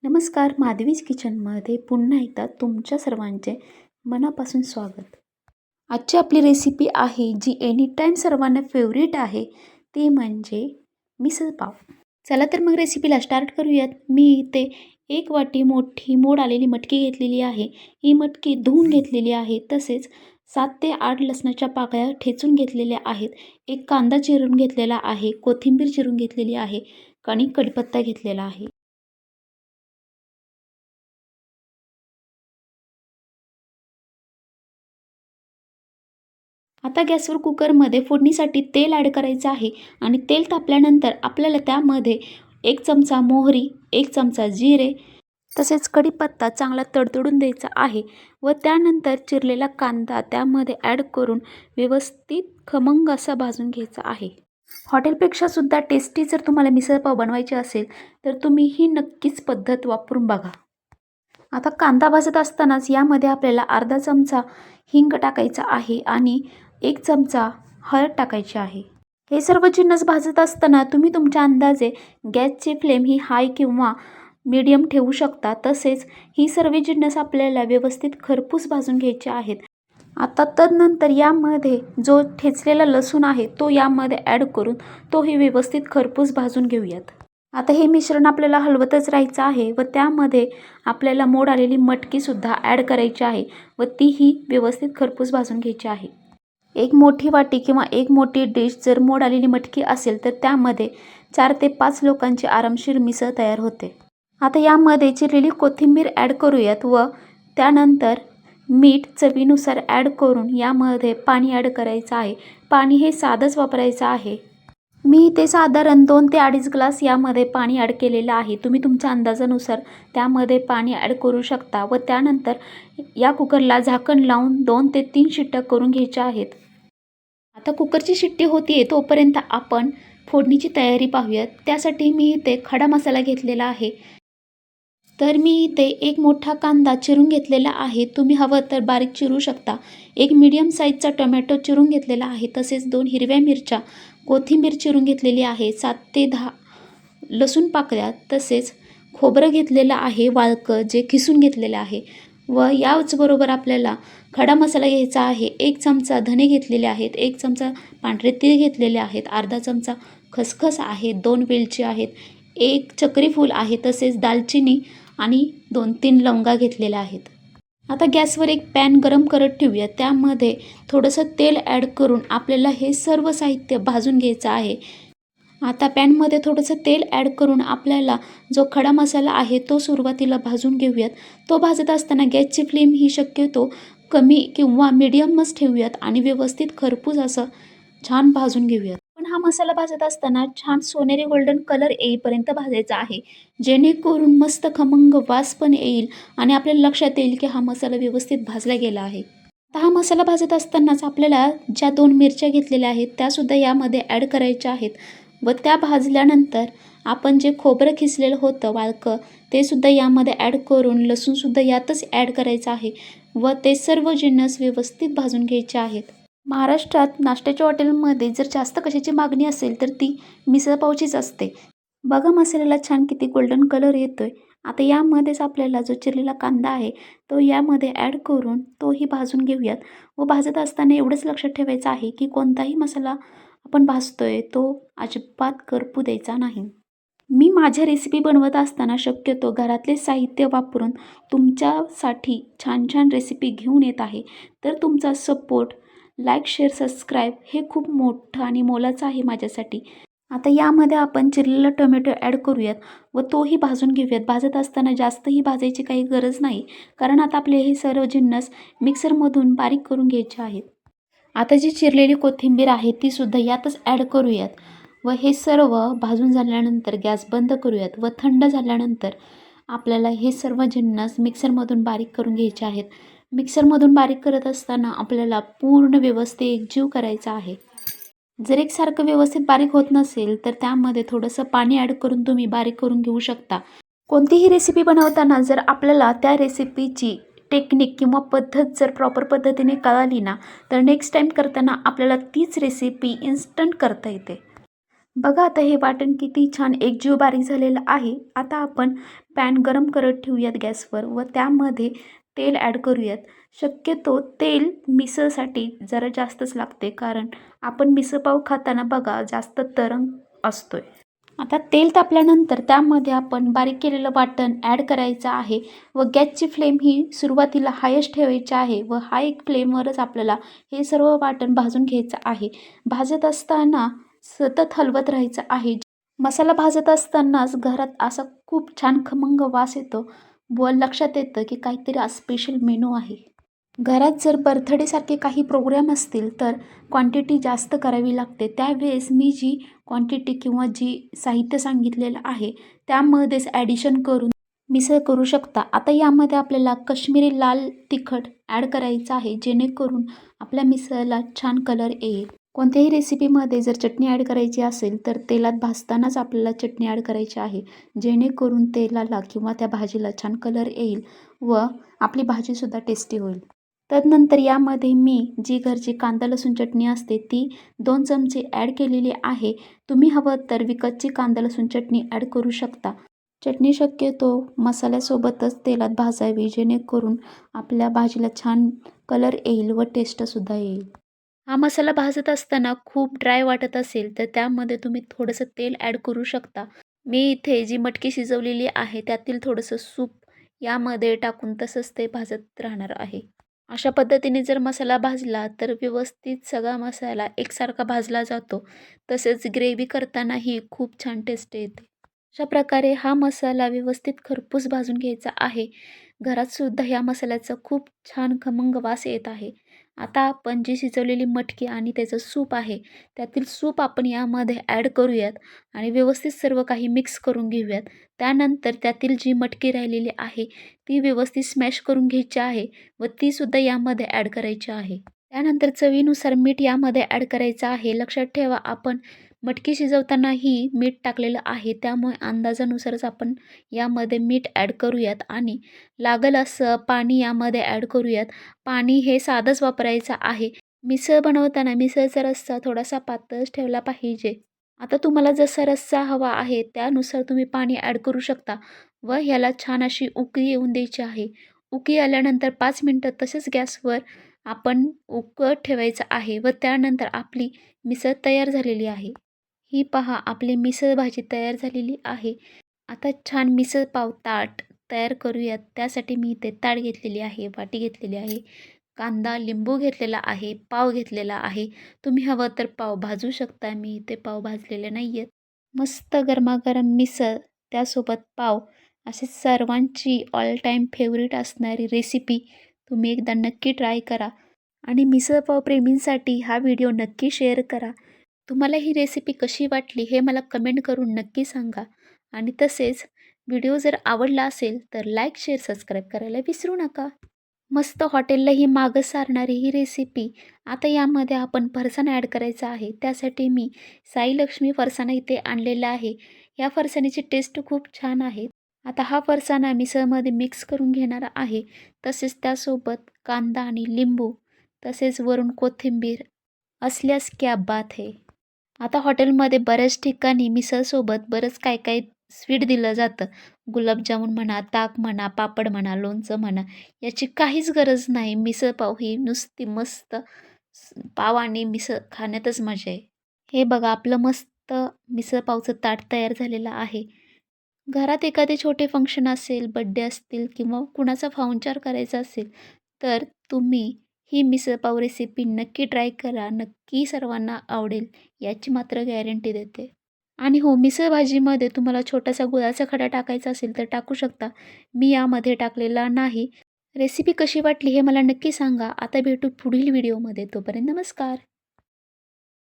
नमस्कार, माधवीज किचनमध्ये पुन्हा एकदा तुमच्या सर्वांचे मनापासून स्वागत. आजची आपली रेसिपी आहे जी एनी टाईम सर्वांना फेवरेट आहे, ते म्हणजे मिसळ पाव. चला तर मग रेसिपीला स्टार्ट करूयात. मी इथे 1 वाटी मोठी मोड आलेली मटकी घेतलेली आहे. ही मटकी धुवून घेतलेली आहे. तसेच 7 ते 8 लसणाच्या पाकळ्या ठेचून घेतलेल्या आहेत. 1 कांदा चिरून घेतलेला आहे. कोथिंबीर चिरून घेतलेली आहे आणि कढीपत्ता घेतलेला आहे. आता गॅसवर कुकरमध्ये फोडणीसाठी तेल ॲड करायचं आहे आणि तेल तापल्यानंतर आपल्याला त्यामध्ये 1 चमचा मोहरी, 1 चमचा जिरे, तसेच कढीपत्ता चांगला तडतडून द्यायचा आहे व त्यानंतर चिरलेला कांदा त्यामध्ये ॲड करून व्यवस्थित खमंग असा भाजून घ्यायचा आहे. हॉटेलपेक्षा सुद्धा टेस्टी जर तुम्हाला मिसळपाव बनवायचे असेल तर तुम्ही ही नक्कीच पद्धत वापरून बघा. आता कांदा भाजत असतानाच यामध्ये आपल्याला अर्धा चमचा हिंग टाकायचा आहे आणि 1 चमचा हळद टाकायची आहे. हे सर्व जिन्नस भाजत असताना तुम्ही तुमच्या अंदाजे गॅसची फ्लेम ही हाय किंवा मीडियम ठेवू शकता. तसेच ही सर्व जिन्नस आपल्याला व्यवस्थित खरपूस भाजून घ्यायचे आहेत. आता तदनंतर यामध्ये जो ठेचलेला लसूण आहे तो यामध्ये ॲड करून तोही व्यवस्थित खरपूस भाजून घेऊयात. आता हे मिश्रण आपल्याला हलवतच राहायचं आहे व त्यामध्ये आपल्याला मोड आलेली मटकीसुद्धा ॲड करायची आहे व तीही व्यवस्थित खरपूस भाजून घ्यायची आहे. एक मोठी वाटी किंवा एक मोठी डिश जर मोड आलेली मटकी असेल तर त्यामध्ये 4 ते 5 लोकांची आरामशीर मिसळ तयार होते. आता यामध्ये चिरलेली कोथिंबीर ॲड करूयात व त्यानंतर मीठ चवीनुसार ॲड करून यामध्ये पाणी ॲड करायचं आहे. पाणी हे साधंच वापरायचं आहे. मी इथे साधारण 2 ते 2.5 ग्लास यामध्ये पाणी ॲड केलेलं आहे. तुम्ही तुमच्या अंदाजानुसार त्यामध्ये पाणी ॲड करू शकता व त्यानंतर या कुकरला झाकण लावून 2 ते 3 शिट्ट्या करून घ्यायच्या आहेत. आता कुकरची शिट्टी होतीये तोपर्यंत आपण फोडणीची तयारी पाहूयात. त्यासाठी मी इथे खडा मसाला घेतलेला आहे. तर मी इथे 1 मोठा कांदा चिरून घेतलेला आहे. तुम्ही हवं तर बारीक चिरू शकता. 1 मीडियम साईजचा टोमॅटो चिरून घेतलेला आहे. तसेच 2 हिरव्या मिरच्या, कोथिंबीर चिरून घेतलेली आहे. 7 ते 10 लसूण पाकळ्या, तसेच खोबरं घेतलेलं आहे वाळकं जे खिसून घेतलेलं आहे व याचबरोबर आपल्याला खडा मसाला घ्यायचा आहे. 1 चमचा धने घेतलेले आहेत, 1 चमचा पांढरे तीळ घेतलेले आहेत, अर्धा चमचा खसखस आहे, 2 वेलची आहेत, 1 चक्री फूल आहे, तसेच दालचिनी आणि 2-3 लवंगा घेतलेल्या आहेत. आता गॅसवर एक पॅन गरम करत ठेवूया. त्यामध्ये थोडंसं तेल ॲड करून आपल्याला हे सर्व साहित्य भाजून घ्यायचं आहे. आता पॅनमध्ये थोडंसं तेल ॲड करून आपल्याला जो खडा मसाला आहे तो सुरुवातीला भाजून घेऊयात. तो भाजत असताना गॅसची फ्लेम ही शक्यतो कमी किंवा मीडियमच ठेवूयात आणि व्यवस्थित खरपूस असं छान भाजून घेऊयात. पण हा मसाला भाजत असताना छान सोनेरी गोल्डन कलर येईपर्यंत भाजायचा आहे, जेणेकरून मस्त खमंग वास पण येईल आणि आपल्याला लक्षात येईल की हा मसाला व्यवस्थित भाजला गेला आहे. आता हा मसाला भाजत असतानाच आपल्याला ज्या 2 मिरच्या घेतलेल्या आहेत त्यासुद्धा यामध्ये ॲड करायच्या आहेत व त्या भाजल्यानंतर आपण जे खोबरं खिसलेलं होतं वाळकं ते सुद्धा यामध्ये ॲड करून लसूणसुद्धा यातच ॲड करायचं आहे व ते सर्व जिन्नस व्यवस्थित भाजून घ्यायचे आहेत. महाराष्ट्रात नाश्त्याच्या हॉटेलमध्ये जर जास्त कशाची मागणी असेल तर ती मिसळपावचीच असते. बघा मसाल्याला छान किती गोल्डन कलर येतोय. आता यामध्येच आपल्याला जो चिरलेला कांदा आहे तो यामध्ये ॲड करून तोही भाजून घेऊयात व भाजत असताना एवढंच लक्षात ठेवायचं आहे की कोणताही मसाला आपण भाजतोय तो अजिबात करपू द्यायचा नाही. मी माझ्या रेसिपी बनवत असताना शक्यतो घरातले साहित्य वापरून तुमच्यासाठी छान छान रेसिपी घेऊन येत आहे. तर तुमचा सपोर्ट, लाईक, शेअर, सबस्क्राईब हे खूप मोठं आणि मोलाचं आहे माझ्यासाठी. आता यामध्ये आपण चिरलेला टोमॅटो ॲड करूयात व तोही भाजून घेऊयात. भाजत असताना जास्तही भाजायची काही गरज नाही, कारण आता आपले हे सर्व जिन्नस मिक्सरमधून बारीक करून घ्यायचे आहेत. आता जी चिरलेली कोथिंबीर आहे तीसुद्धा यातच ॲड करूयात व हे सर्व भाजून झाल्यानंतर गॅस बंद करूयात व थंड झाल्यानंतर आपल्याला हे सर्व जिन्नस मिक्सरमधून बारीक करून घ्यायचे आहेत. मिक्सरमधून बारीक करत असताना आपल्याला पूर्ण व्यवस्थित एकजीव करायचा आहे. जर एकसारखं व्यवस्थित बारीक होत नसेल तर त्यामध्ये थोडंसं पाणी ॲड करून तुम्ही बारीक करून घेऊ शकता. कोणतीही रेसिपी बनवताना जर आपल्याला त्या रेसिपीची टेक्निक किंवा पद्धत जर प्रॉपर पद्धतीने कळाली ना तर नेक्स्ट टाईम करताना आपल्याला तीच रेसिपी इन्स्टंट करता येते. बघा आता हे वाटण किती छान एकजीव बारीक झालेलं आहे. आता आपण पॅन गरम करत ठेवूयात गॅसवर व त्यामध्ये तेल ॲड करूयात. शक्यतो तेल मिसळसाठी जरा जास्तच लागते, कारण आपण मिसळपाव खाताना बघा जास्त तरंग असतोय. आता तेल तापल्यानंतर त्यामध्ये आपण बारीक केलेलं वाटण ॲड करायचं आहे व गॅसची फ्लेम ही सुरुवातीला हायस्ट ठेवायची आहे व हाय फ्लेमवरच आपल्याला हे सर्व वाटण भाजून घ्यायचं आहे. भाजत असताना सतत हलवत राहायचं आहे. मसाला भाजत असतानाच घरात असा खूप छान खमंग वास येतो व लक्षात येतं की काहीतरी आज स्पेशल मेनू आहे. घरात जर बर्थडेसारखे काही प्रोग्राम असतील तर क्वांटिटी जास्त करावी लागते. त्यावेळेस मी जी क्वांटिटी किंवा जी साहित्य सांगितलेलं आहे त्यामध्येच ॲडिशन करून मिसळ करू शकता. आता यामध्ये आपल्याला काश्मीरी लाल तिखट ॲड करायचं आहे, जेणेकरून आपल्या मिसळला छान कलर येईल. कोणत्याही रेसिपीमध्ये जर चटणी ॲड करायची असेल तर तेलात भाजतानाच आपल्याला चटणी ॲड करायची आहे, जेणेकरून तेलाला किंवा त्या भाजीला छान कलर येईल व आपली भाजीसुद्धा टेस्टी होईल. तदनंतर यामध्ये मी जी घरची कांदा लसूण चटणी असते ती 2 चमचे ॲड केलेली आहे. तुम्ही हवं तर विकतची कांदा लसूण चटणी ॲड करू शकता. चटणी शक्यतो मसाल्यासोबतच तेलात भाजावी, जेणेकरून आपल्या भाजीला छान कलर येईल व टेस्टसुद्धा येईल. हा मसाला भाजत असताना खूप ड्राय वाटत असेल तर त्यामध्ये तुम्ही थोडंसं तेल ॲड करू शकता. मी इथे जी मटकी शिजवलेली आहे त्यातील थोडंसं सूप यामध्ये टाकून तसंच ते भाजत राहणार आहे. अशा पद्धतीने जर मसाला भाजला तर व्यवस्थित सगळा मसाला एकसारखा भाजला जातो. तसेच ग्रेव्ही करतानाही खूप छान टेस्ट येते. अशा प्रकारे हा मसाला व्यवस्थित खरपूस भाजून घ्यायचा आहे. घरातसुद्धा या मसाल्याचा खूप छान खमंग वास येत आहे. आता आपण जी शिजवलेली मटकी आणि त्याचं सूप आहे त्यातील सूप आपण यामध्ये ॲड करूयात आणि व्यवस्थित सर्व काही मिक्स करून घेऊयात. त्यानंतर त्यातील जी मटकी राहिलेली आहे ती व्यवस्थित स्मॅश करून घ्यायची आहे व तीसुद्धा यामध्ये ॲड करायची आहे. त्यानंतर चवीनुसार मीठ यामध्ये ॲड करायचं आहे. लक्षात ठेवा, आपण मटकी शिजवतानाही मीठ टाकलेलं आहे, त्यामुळे अंदाजानुसारच आपण यामध्ये मीठ ॲड करूयात आणि लागेल असं पाणी यामध्ये ॲड करूयात. पाणी हे साधंच वापरायचं आहे. मिसळ बनवताना मिसळचा रस्सा थोडासा पातळच ठेवला पाहिजे. आता तुम्हाला जसा रस्सा हवा आहे त्यानुसार तुम्ही पाणी ॲड करू शकता व ह्याला छान अशी उकळी येऊन द्यायची आहे. उकळी आल्यानंतर 5 मिनटं तसेच गॅसवर आपण उकळत ठेवायचं आहे व त्यानंतर आपली मिसळ तयार झालेली आहे. ही पहा, आपली मिसळ भाजी तयार झालेली आहे. आता छान मिसळ पाव ताट तयार करूयात. त्यासाठी मी इथे ताट घेतलेली आहे, वाटी घेतलेली आहे, कांदा, लिंबू घेतलेला आहे, पाव घेतलेला आहे. तुम्ही हवं तर पाव भाजू शकता. मी इथे पाव भाजलेले नाही आहेत. मस्त गरमागरम मिसळ, त्यासोबत पाव, अशी सर्वांची ऑल टाईम फेवरेट असणारी रेसिपी तुम्ही एकदा नक्की ट्राय करा आणि मिसळपाव प्रेमींसाठी हा व्हिडिओ नक्की शेअर करा. तुम्हाला ही रेसिपी कशी वाटली हे मला कमेंट करून नक्की सांगा आणि तसेच व्हिडिओ जर आवडला असेल तर लाईक, शेअर, सबस्क्राईब करायला विसरू नका. मस्त हॉटेललाही मागं सारणारी ही रेसिपी. आता यामध्ये आपण फरसाण ॲड करायचं आहे. त्यासाठी मी साई लक्ष्मी फरसाणा इथे आणलेला आहे. या फरसाण्याची टेस्ट खूप छान आहे. आता हा फरसाणा मिसळमध्ये मिक्स करून घेणार आहे. तसेच त्यासोबत कांदा आणि लिंबू, तसेच वरून कोथिंबीर असल्यास क्या बात है. आता हॉटेलमध्ये बऱ्याच ठिकाणी मिसळसोबत बरंच काय काय स्वीट दिलं जातं. गुलाबजामुन म्हणा, ताक म्हणा, पापड म्हणा, लोणचं म्हणा, याची काहीच गरज नाही. मिसळपाव ही नुसती मस्त पाव आणि मिसळ खाण्यातच मजा आहे. हे बघा, आपलं मस्त मिसळपावचं ताट तयार झालेलं आहे. घरात एखादे छोटे फंक्शन असेल, बड्डे असतील किंवा कुणाचा पाहुणचार करायचा असेल तर तुम्ही ही मिसळपाव रेसिपी नक्की ट्राय करा. नक्की सर्वांना आवडेल याची मात्र गॅरंटी देते. आणि हो, मिसळ भाजीमध्ये तुम्हाला छोटासा गुळाचा खडा टाकायचा असेल तर टाकू शकता. मी यामध्ये टाकलेला नाही. रेसिपी कशी वाटली हे मला नक्की सांगा. आता भेटू पुढील व्हिडिओमध्ये. तोपर्यंत नमस्कार.